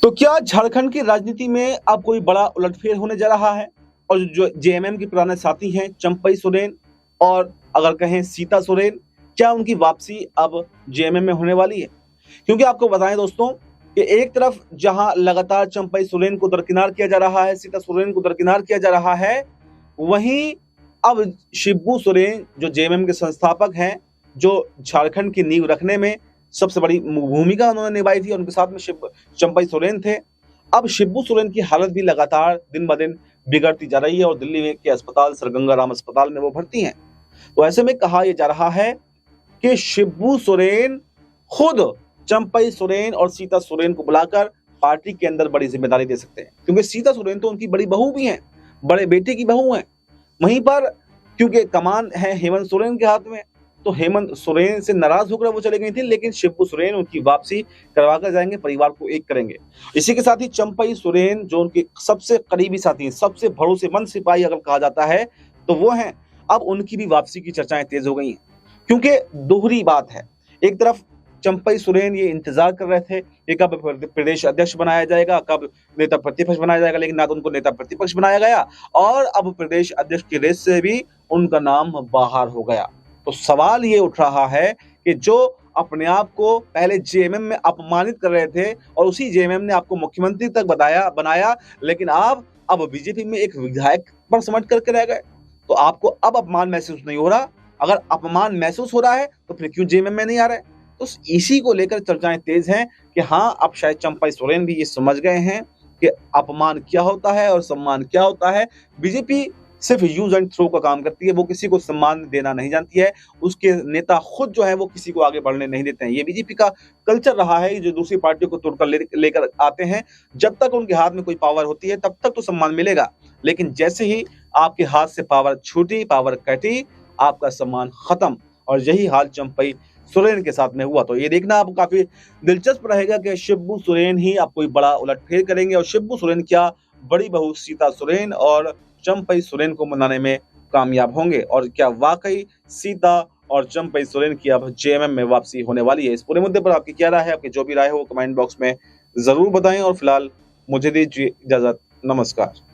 तो क्या झारखंड की राजनीति में अब कोई बड़ा उलटफेर होने जा रहा है? और जो जेएमएम के पुराने साथी हैं चंपई सोरेन और अगर कहें सीता सोरेन, क्या उनकी वापसी अब जेएमएम में होने वाली है? क्योंकि आपको बताएं दोस्तों कि एक तरफ जहां लगातार चंपई सोरेन को दरकिनार किया जा रहा है, सीता सोरेन को दरकिनार किया जा रहा है, वहीं अब शिबू सोरेन जो जेएमएम के संस्थापक हैं, जो झारखंड की नींव रखने में सबसे बड़ी भूमिका उन्होंने निभाई थी और उनके साथ में चंपई सोरेन थे। अब शिबू सोरेन की हालत भी लगातार दिन ब दिन बिगड़ती जा रही है और दिल्ली में के अस्पताल सर गंगा राम अस्पताल में वो भर्ती हैं। तो ऐसे में कहा यह जा रहा है कि शिबू सोरेन खुद चंपई सोरेन और सीता सोरेन को बुलाकर पार्टी के अंदर बड़ी जिम्मेदारी दे सकते हैं, क्योंकि सीता सोरेन तो उनकी बड़ी बहू भी हैं, बड़े बेटे की बहू हैं। वहीं पर क्योंकि कमान है हेमंत सोरेन के हाथ में, तो हेमंत सोरेन से नाराज होकर वो चले गई थी, लेकिन शिबू सोरेन उनकी वापसी करवा कर जाएंगे, परिवार को एक करेंगे। इसी के साथ ही चंपई सोरेन जो उनके सबसे करीबी साथी हैं, सबसे भरोसेमंद सिपाही अगर कहा जाता है तो वो हैं, अब उनकी भी वापसी की चर्चाएं तेज हो गई हैं। क्योंकि दोहरी बात है, एक तरफ चंपई सोरेन ये इंतजार कर रहे थे कि कब प्रदेश अध्यक्ष बनाया जाएगा, कब नेता प्रतिपक्ष बनाया जाएगा, लेकिन ना तो उनको नेता प्रतिपक्ष बनाया गया और अब प्रदेश अध्यक्ष की रेस से भी उनका नाम बाहर हो गया। तो सवाल ये उठ रहा है कि जो अपने आप को पहले जेएमएम में अपमानित कर रहे थे और उसी जेएमएम ने आपको मुख्यमंत्री तक बनाया, लेकिन आप अब बीजेपी में एक विधायक पर समझ करके रह गए। तो आपको अब अपमान महसूस नहीं हो रहा? अगर अपमान महसूस हो रहा है तो फिर क्यों जेएमएम में नहीं आ रहे? तो इसी को लेकर चर्चाएं तेज हैं कि हाँ, अब शायद चंपई सोरेन भी ये समझ गए हैं कि अपमान क्या होता है और सम्मान क्या होता है। बीजेपी सिर्फ यूज एंड थ्रो का काम करती है, वो किसी को सम्मान देना नहीं जानती है। उसके नेता खुद जो है वो किसी को आगे बढ़ने नहीं देते हैं। ये बीजेपी का कल्चर रहा है, जो दूसरी पार्टियों को तोड़कर लेकर आते हैं। जब तक उनके हाथ में कोई पावर होती है तब तक तो सम्मान मिलेगा, लेकिन जैसे ही आपके हाथ से पावर छूटी, पावर कटी, आपका सम्मान खत्म। और यही हाल चंपई सोरेन के साथ में हुआ। तो ये देखना अब काफी दिलचस्प रहेगा कि शिबू सोरेन ही अब कोई बड़ा उलटफेर करेंगे और शिबू सोरेन क्या बड़ी बहू सीता सोरेन और चंपई सोरेन को मनाने में कामयाब होंगे, और क्या वाकई सीता और चंपई सोरेन की अब जेएमएम में वापसी होने वाली है। इस पूरे मुद्दे पर आपकी क्या राय है? आपकी जो भी राय हो वो कमेंट बॉक्स में जरूर बताएं और फिलहाल मुझे दीजिए इजाजत। नमस्कार।